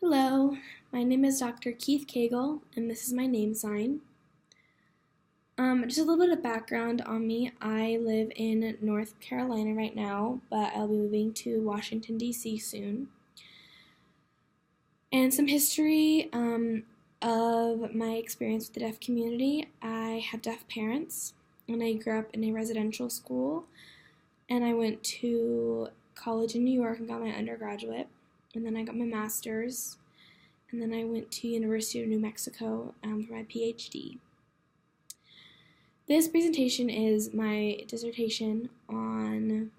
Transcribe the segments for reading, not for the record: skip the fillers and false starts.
Hello, my name is Dr. Keith Cagle, and this is my name sign. Just a little bit of background on me. I live in North Carolina right now, but I'll be moving to Washington, D.C. soon. And some history of my experience with the deaf community. I have deaf parents, and I grew up in a residential school, and I went to college in New York and got my undergraduate, and then I got my master's. And then I went to University of New Mexico for my PhD. This presentation is my dissertation on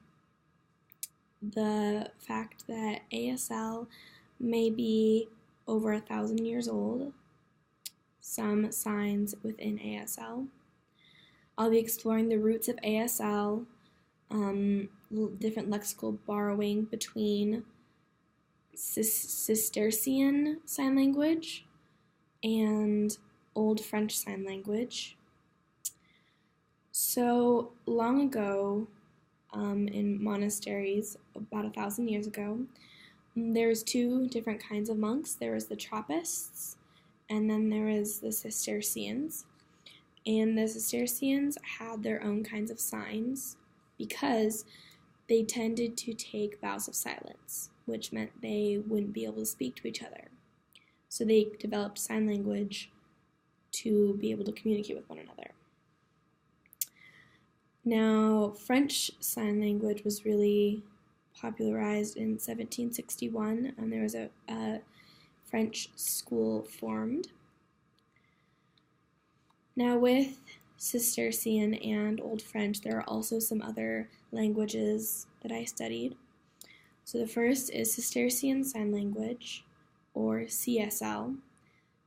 the fact that ASL may be over 1,000 years old, some signs within ASL. I'll be exploring the roots of ASL, different lexical borrowing between Cistercian Sign Language and Old French Sign Language. So long ago, in monasteries, about 1,000 years ago, there's two different kinds of monks. There was the Trappists, and then there was the Cistercians. And the Cistercians had their own kinds of signs because they tended to take vows of silence, which meant they wouldn't be able to speak to each other. So they developed sign language to be able to communicate with one another. Now, French Sign Language was really popularized in 1761, and there was a French school formed. Now, with Cistercian and Old French, there are also some other languages that I studied. So the first is Cistercian Sign Language, or CSL.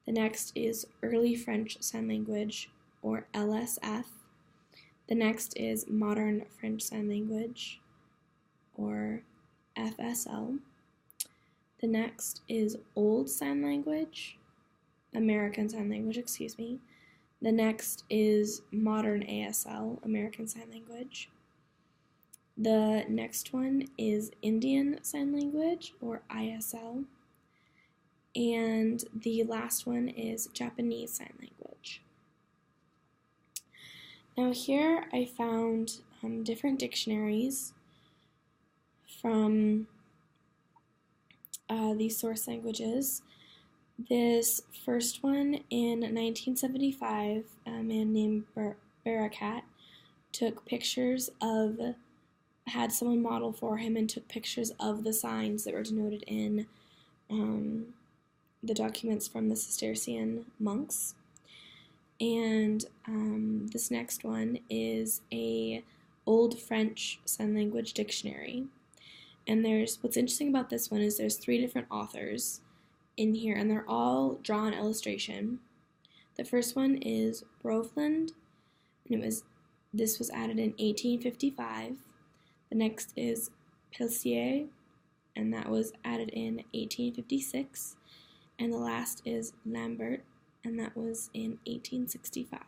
The next is Early French Sign Language, or LSF. The next is Modern French Sign Language, or FSL. The next is Old Sign Language, American Sign Language, excuse me. The next is Modern ASL, American Sign Language. The next one is Indian Sign Language, or ISL. And the last one is Japanese Sign Language. Now here I found different dictionaries from these source languages. This first one in 1975, a man named Barakat took pictures of, had someone model for him and took pictures of the signs that were denoted in the documents from the Cistercian monks. And this next one is a Old French Sign Language dictionary. And what's interesting about this one is there's 3 different authors in here, and they're all drawn illustration. The first one is Brovland, and this was added in 1855. The next is Pellissier, and that was added in 1856. And the last is Lambert, and that was in 1865.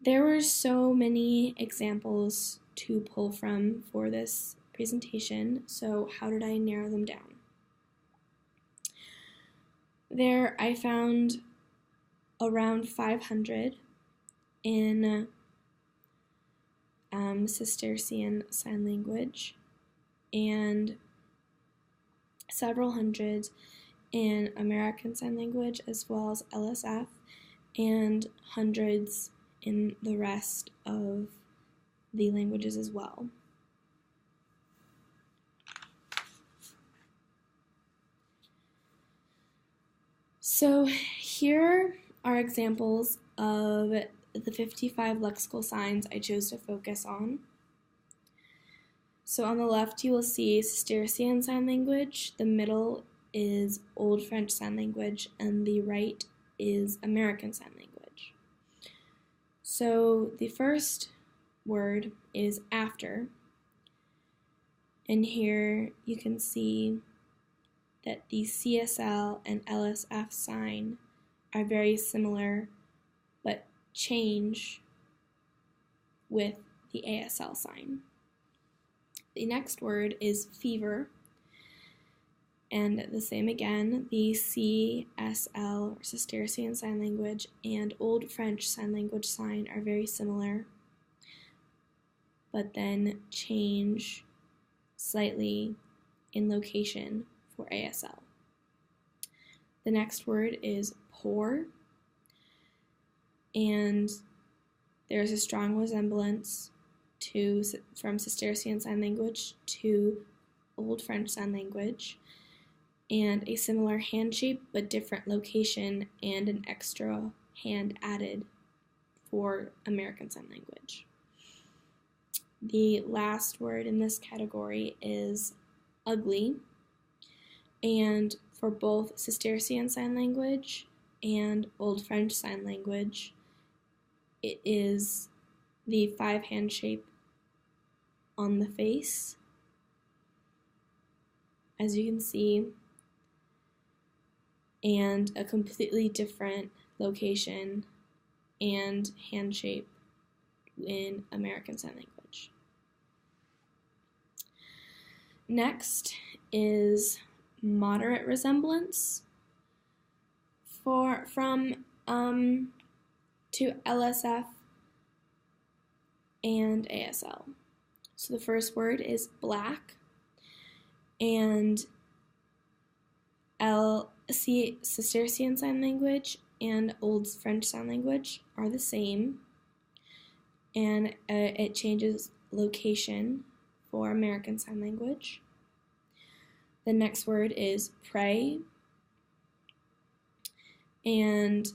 There were so many examples to pull from for this presentation, so how did I narrow them down? There I found around 500 in Cistercian Sign Language and several hundreds in American Sign Language, as well as LSF, and hundreds in the rest of the languages as well. So here are examples of the 55 lexical signs I chose to focus on. So on the left you will see Cistercian Sign Language, the middle is Old French Sign Language, and the right is American Sign Language. So the first word is after, and here you can see that the CSL and LSF sign are very similar, but change with the ASL sign. The next word is fever, And the same again, the CSL, or Cistercian Sign Language, and Old French Sign Language sign are very similar, but then change slightly in location for ASL. The next word is poor, and there's a strong resemblance from Cistercian Sign Language to Old French Sign Language, and a similar hand shape but different location and an extra hand added for American Sign Language. The last word in this category is ugly, and for both Cistercian Sign Language and Old French Sign Language, it is the 5-hand shape on the face, as you can see, and a completely different location and hand shape in American Sign Language. Next is moderate resemblance to LSF and ASL. So the first word is black, and Cistercian Sign Language and Old French Sign Language are the same, and it changes location for American Sign Language. The next word is pray, and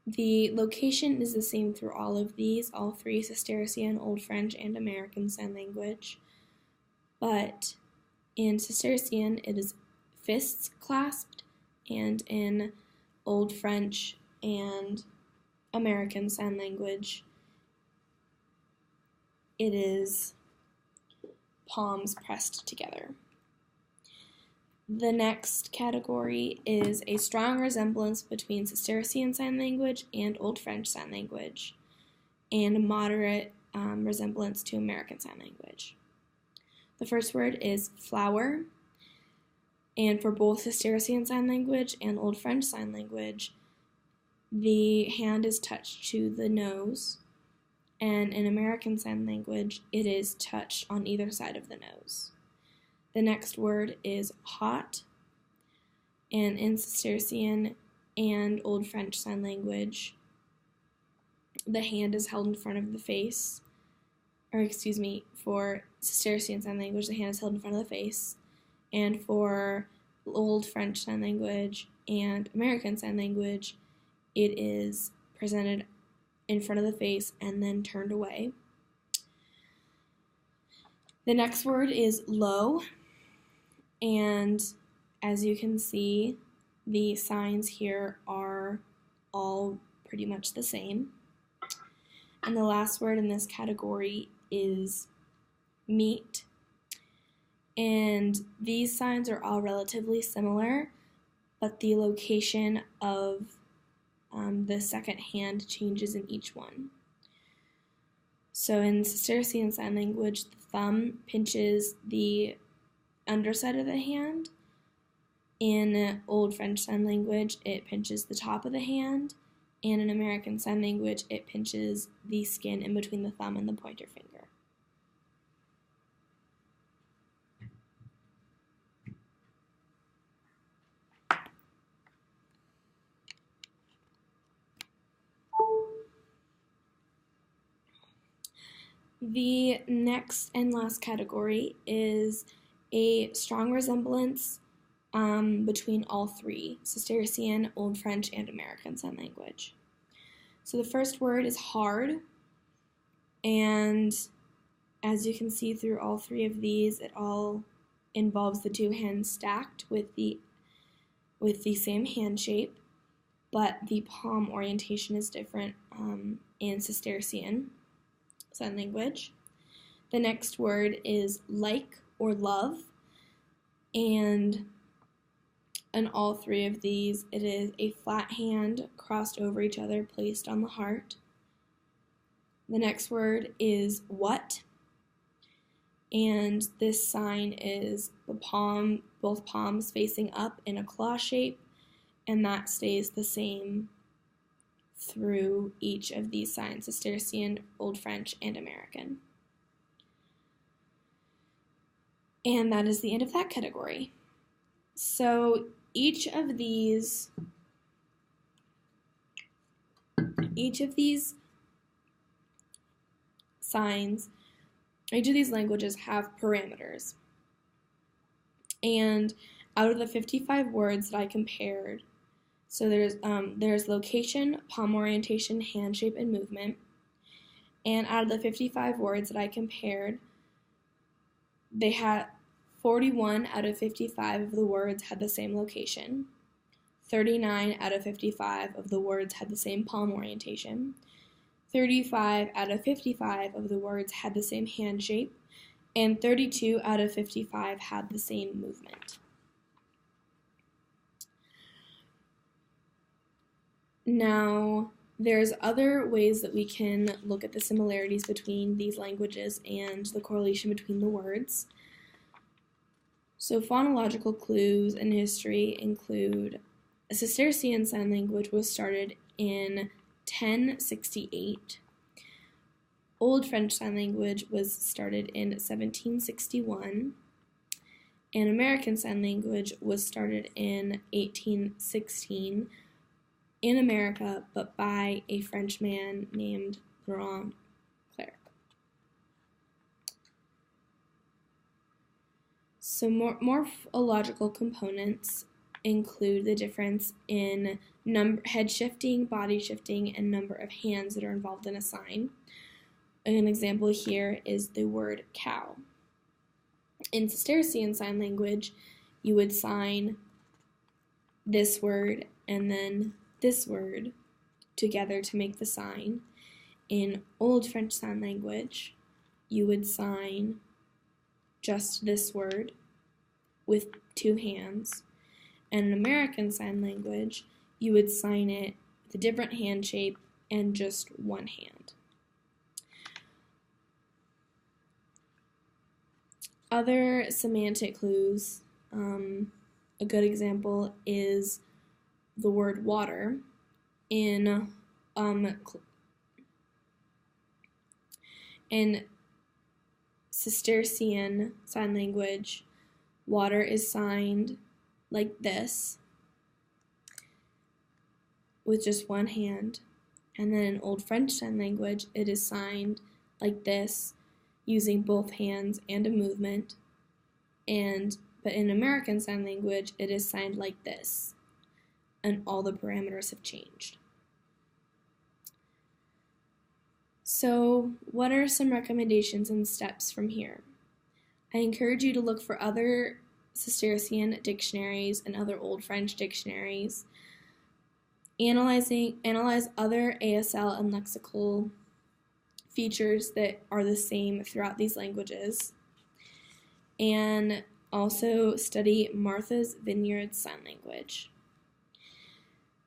the location is the same through all of these, all three: Cistercian, Old French, and American Sign Language. But in Cistercian, it is fists clasped, and in Old French and American Sign Language, it is palms pressed together. The next category is a strong resemblance between Cistercian Sign Language and Old French Sign Language, and a moderate resemblance to American Sign Language. The first word is flower, and for both Cistercian Sign Language and Old French Sign Language, the hand is touched to the nose, and in American Sign Language, it is touched on either side of the nose. The next word is hot, and in Cistercian and Old French Sign Language, the hand is held in front of the face, for Cistercian Sign Language, the hand is held in front of the face, and for Old French Sign Language and American Sign Language, it is presented in front of the face and then turned away. The next word is low, and as you can see, the signs here are all pretty much the same. And the last word in this category is meet, and these signs are all relatively similar, but the location of the second hand changes in each one. So in Cistercian Sign Language, the thumb pinches the underside of the hand. In Old French Sign Language, it pinches the top of the hand, and in American Sign Language, it pinches the skin in between the thumb and the pointer finger. The next and last category is a strong resemblance between all three: Cistercian, Old French, and American Sign Language. So the first word is hard, and as you can see through all three of these, it all involves the two hands stacked with the same hand shape, but the palm orientation is different in Cistercian Sign Language. The next word is like or love, and in all three of these, it is a flat hand crossed over each other placed on the heart. The next word is what, and this sign is the palm both palms facing up in a claw shape, and that stays the same through each of these signs, Cistercian, Old French, and American. And that is the end of that category. So each of these signs, each of these languages have parameters. And out of the 55 words that I compared, so there's location, palm orientation, hand shape, and movement. And out of the 55 words that I compared, they had 41 out of 55 of the words had the same location. 39 out of 55 of the words had the same palm orientation. 35 out of 55 of the words had the same hand shape. And 32 out of 55 had the same movement. Now, there's other ways that we can look at the similarities between these languages and the correlation between the words. So phonological clues in history include a Cistercian Sign Language was started in 1068. Old French Sign Language was started in 1761. And American Sign Language was started in 1816 in America, but by a Frenchman named Laurent Clerc. So morphological components include the difference in head shifting, body shifting, and number of hands that are involved in a sign. An example here is the word cow. In Cistercian Sign Language, you would sign this word and then this word together to make the sign. In Old French Sign Language, you would sign just this word with two hands. And in American Sign Language, you would sign it with a different hand shape and just one hand. Other semantic clues, a good example is the word water. In Cistercian Sign Language, water is signed like this with just one hand, and then in Old French Sign Language it is signed like this using both hands and a movement, but in American Sign Language it is signed like this, and all the parameters have changed. So what are some recommendations and steps from here? I encourage you to look for other Cistercian dictionaries and other Old French dictionaries. Analyze other ASL and lexical features that are the same throughout these languages. And also study Martha's Vineyard Sign Language.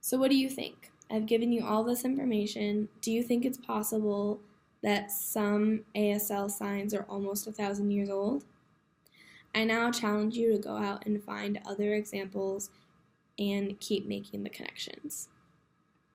So what do you think? I've given you all this information. Do you think it's possible that some ASL signs are almost 1,000 years old? I now challenge you to go out and find other examples and keep making the connections.